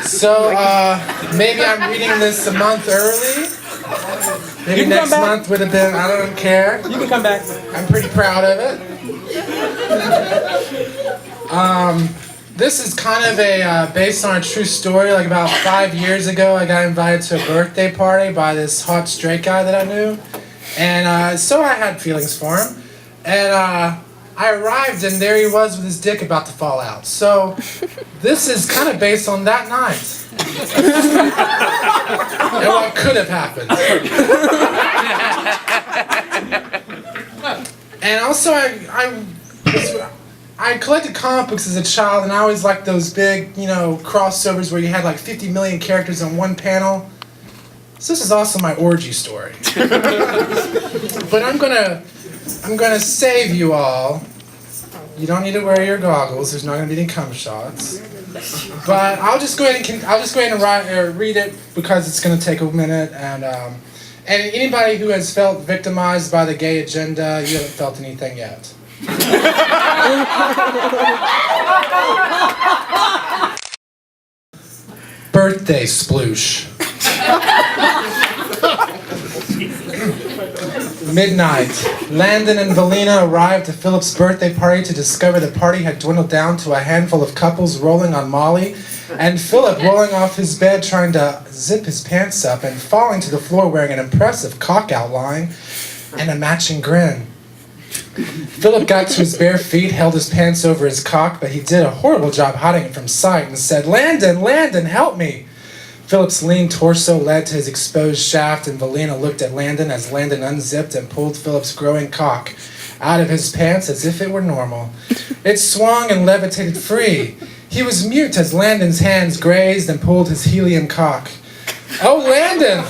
So, maybe I'm reading this a month early. Maybe next month would have been, I don't care. You can come back. I'm pretty proud of it. This is kind of based on a true story. Like about 5 years ago, I got invited to a birthday party by this hot straight guy that I knew. And so I had feelings for him. And I arrived and there he was with his dick about to fall out. So this is kind of based on that night. And what could have happened. And also I collected comic books as a child, and I always liked those big, crossovers where you had like 50 million characters on one panel. So this is also my orgy story. But I'm gonna save you all. You don't need to wear your goggles. There's not gonna be any cum shots. But I'll just go ahead and read it because it's gonna take a minute. And anybody who has felt victimized by the gay agenda, you haven't felt anything yet. Birthday sploosh. Midnight. Landon and Valina arrived at Philip's birthday party to discover the party had dwindled down to a handful of couples rolling on Molly, and Philip rolling off his bed trying to zip his pants up and falling to the floor wearing an impressive cock outline and a matching grin. Philip got to his bare feet, held his pants over his cock, but he did a horrible job hiding it from sight and said, Landon, help me!" Philip's lean torso led to his exposed shaft, and Valina looked at Landon as Landon unzipped and pulled Philip's growing cock out of his pants as if it were normal. It swung and levitated free. He was mute as Landon's hands grazed and pulled his helium cock. "Oh, Landon!"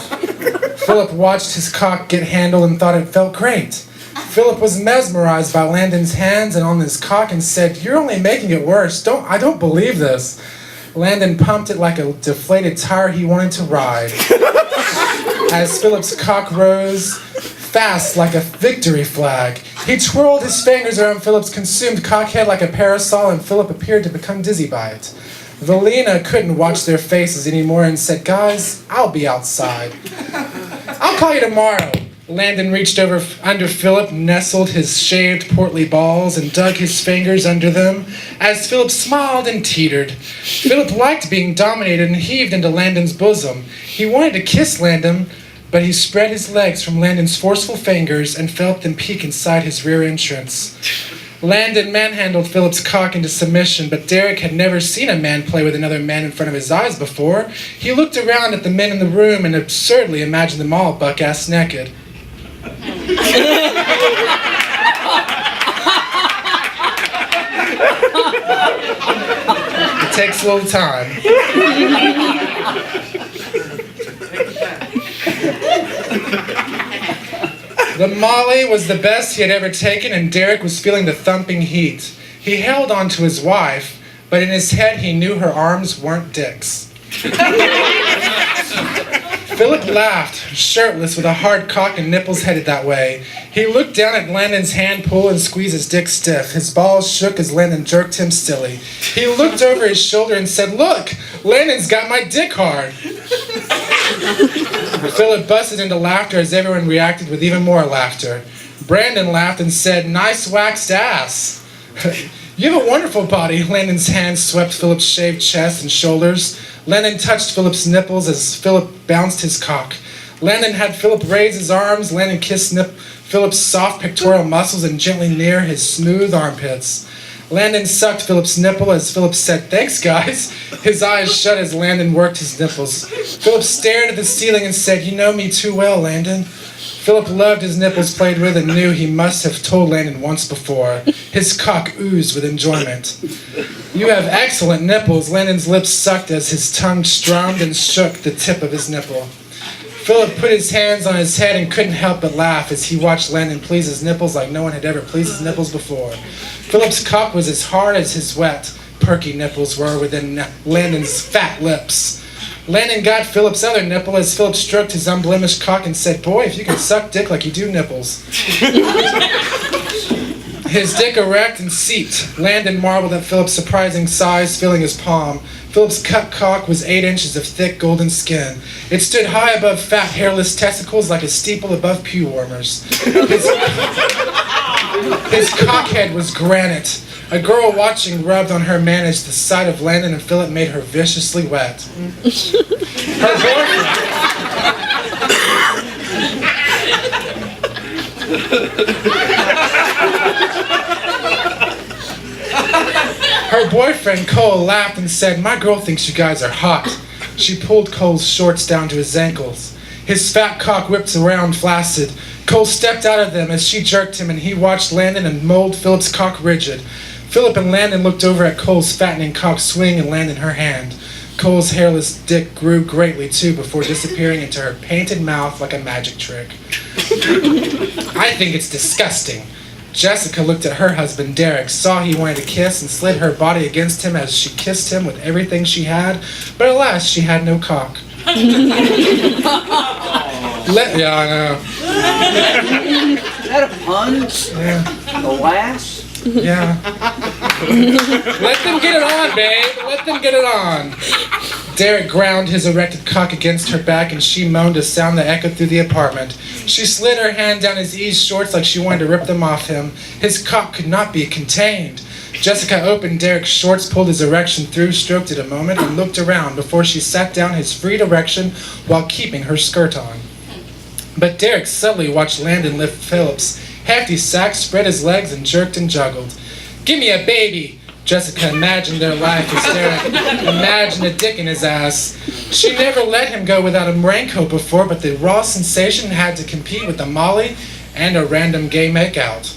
Philip watched his cock get handled and thought it felt great. Philip was mesmerized by Landon's hands and on his cock and said, "You're only making it worse. I don't believe this." Landon pumped it like a deflated tire he wanted to ride. As Philip's cock rose fast like a victory flag, he twirled his fingers around Philip's consumed cockhead like a parasol, and Philip appeared to become dizzy by it. Valina couldn't watch their faces anymore and said, "Guys, I'll be outside. I'll call you tomorrow." Landon reached over under Philip, nestled his shaved portly balls, and dug his fingers under them as Philip smiled and teetered. Philip liked being dominated and heaved into Landon's bosom. He wanted to kiss Landon, but he spread his legs from Landon's forceful fingers and felt them peek inside his rear entrance. Landon manhandled Philip's cock into submission, but Derek had never seen a man play with another man in front of his eyes before. He looked around at the men in the room and absurdly imagined them all buck-ass naked. It takes a little time. The Molly was the best he had ever taken, and Derek was feeling the thumping heat. He held on to his wife, but in his head he knew her arms weren't dicks. Philip laughed, shirtless, with a hard cock and nipples headed that way. He looked down at Landon's hand pull and squeezed his dick stiff. His balls shook as Landon jerked him stilly. He looked over his shoulder and said, "Look, Landon's got my dick hard." Philip busted into laughter as everyone reacted with even more laughter. Brandon laughed and said, "Nice waxed ass." "You have a wonderful body." Landon's hands swept Philip's shaved chest and shoulders. Landon touched Philip's nipples as Philip bounced his cock. Landon had Philip raise his arms. Landon kissed Philip's soft pectoral muscles and gently near his smooth armpits. Landon sucked Philip's nipple as Philip said, "Thanks, guys." His eyes shut as Landon worked his nipples. Philip stared at the ceiling and said, "You know me too well, Landon." Philip loved his nipples played with and knew he must have told Landon once before. His cock oozed with enjoyment. "You have excellent nipples." Landon's lips sucked as his tongue strummed and shook the tip of his nipple. Philip put his hands on his head and couldn't help but laugh as he watched Landon please his nipples like no one had ever pleased his nipples before. Philip's cock was as hard as his wet, perky nipples were within Landon's fat lips. Landon got Philip's other nipple as Philip stroked his unblemished cock and said, "Boy, if you can suck dick like you do nipples." his dick erect and seeped. Landon marveled at Philip's surprising size, filling his palm. Philip's cut cock was 8 inches of thick golden skin. It stood high above fat, hairless testicles like a steeple above pew warmers. His cockhead was granite. A girl watching rubbed on her managed the sight of Landon, and Philip made her viciously wet. Her boyfriend, Cole, laughed and said, "My girl thinks you guys are hot." She pulled Cole's shorts down to his ankles. His fat cock whipped around flaccid. Cole stepped out of them as she jerked him, and he watched Landon and mold Philip's cock rigid. Philip and Landon looked over at Cole's fattening cock swing and land in her hand. Cole's hairless dick grew greatly too before disappearing into her painted mouth like a magic trick. "I think it's disgusting." Jessica looked at her husband Derek, saw he wanted to kiss, and slid her body against him as she kissed him with everything she had, but alas, she had no cock. Yeah, I know. Is that a pun? Yeah. Alas? Yeah. Let them get it on, babe. Let them get it on. Derek ground his erected cock against her back, and she moaned a sound that echoed through the apartment. She slid her hand down his ease shorts like she wanted to rip them off him. His cock could not be contained. Jessica opened Derek's shorts, pulled his erection through, stroked it a moment, and looked around before she sat down his freed erection while keeping her skirt on. But Derek subtly watched Landon lift Philip's hefty sack, spread his legs, and jerked and juggled. "Give me a baby!" Jessica imagined their life as Derek imagined a dick in his ass. She never let him go without a raincoat before, but the raw sensation had to compete with a molly and a random gay makeout.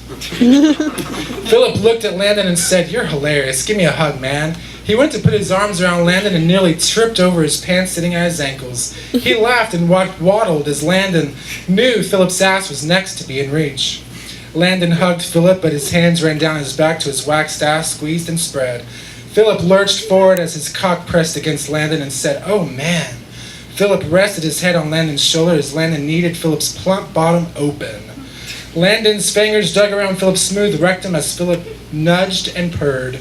Philip looked at Landon and said, "You're hilarious. Give me a hug, man." He went to put his arms around Landon and nearly tripped over his pants sitting at his ankles. He laughed and waddled as Landon knew Philip's ass was next to be in reach. Landon hugged Philip, but his hands ran down his back to his waxed ass, squeezed and spread. Philip lurched forward as his cock pressed against Landon and said, "Oh man." Philip rested his head on Landon's shoulder as Landon kneaded Philip's plump bottom open. Landon's fingers dug around Philip's smooth rectum as Philip nudged and purred.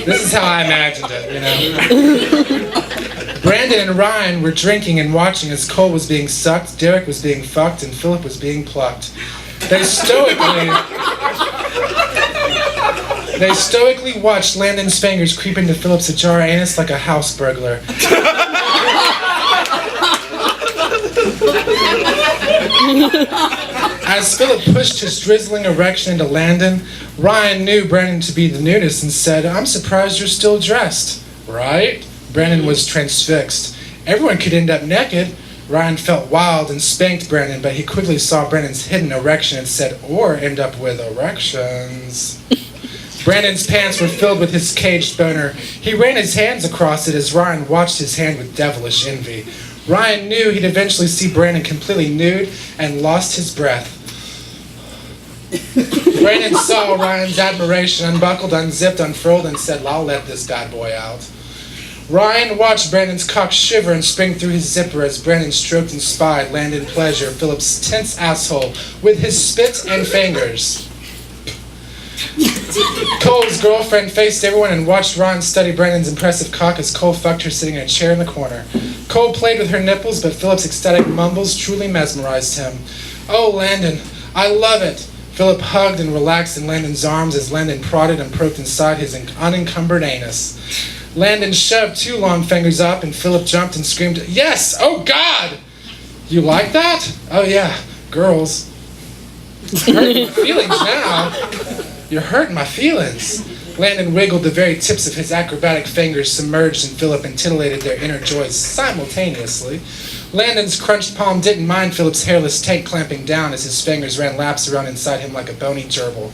This is how I imagined it, you know. Brandon and Ryan were drinking and watching as Cole was being sucked, Derek was being fucked, and Philip was being plucked. They stoically watched Landon's fingers creep into Philip's ajar anus like a house burglar. As Philip pushed his drizzling erection into Landon, Ryan knew Brandon to be the nudist and said, "I'm surprised you're still dressed." "Right?" Brandon was transfixed. Everyone could end up naked. Ryan felt wild and spanked Brandon, but he quickly saw Brandon's hidden erection and said, "Or end up with erections." Brandon's pants were filled with his caged boner. He ran his hands across it as Ryan watched his hand with devilish envy. Ryan knew he'd eventually see Brandon completely nude and lost his breath. Brandon saw Ryan's admiration, unbuckled, unzipped, unfurled, and said, "I'll let this bad boy out." Ryan watched Brandon's cock shiver and spring through his zipper as Brandon stroked and spied, landed in pleasure, Philip's tense asshole with his spit and fingers. Cole's girlfriend faced everyone and watched Ryan study Brandon's impressive cock as Cole fucked her sitting in a chair in the corner. Cole played with her nipples, but Philip's ecstatic mumbles truly mesmerized him. "Oh, Landon, I love it." Philip hugged and relaxed in Landon's arms as Landon prodded and poked inside his unencumbered anus. Landon shoved 2 long fingers up, and Philip jumped and screamed, "Yes! Oh, God!" "You like that?" "Oh, yeah. Girls." "You're hurting my feelings now. You're hurting my feelings." Landon wiggled the very tips of his acrobatic fingers submerged in Philip and titillated their inner joys simultaneously. Landon's crunched palm didn't mind Philip's hairless tank clamping down as his fingers ran laps around inside him like a bony gerbil.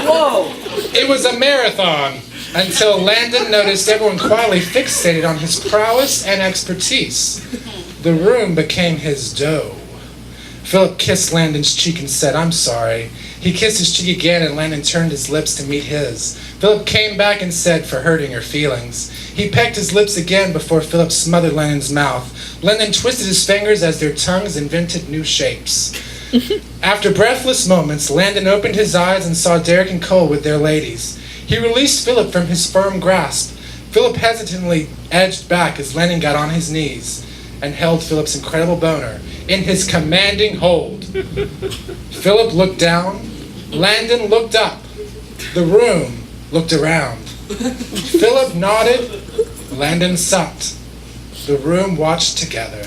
Whoa! It was a marathon until Landon noticed everyone quietly fixated on his prowess and expertise. The room became his dough. Philip kissed Landon's cheek and said, "I'm sorry." He kissed his cheek again, and Landon turned his lips to meet his. Philip came back and said, "For hurting your feelings." He pecked his lips again before Philip smothered Landon's mouth. Landon twisted his fingers as their tongues invented new shapes. After breathless moments, Landon opened his eyes and saw Derek and Cole with their ladies. He released Philip from his firm grasp. Philip hesitantly edged back as Landon got on his knees and held Philip's incredible boner in his commanding hold. Philip looked down. Landon looked up. The room looked around. Philip nodded. Landon sucked. The room watched together.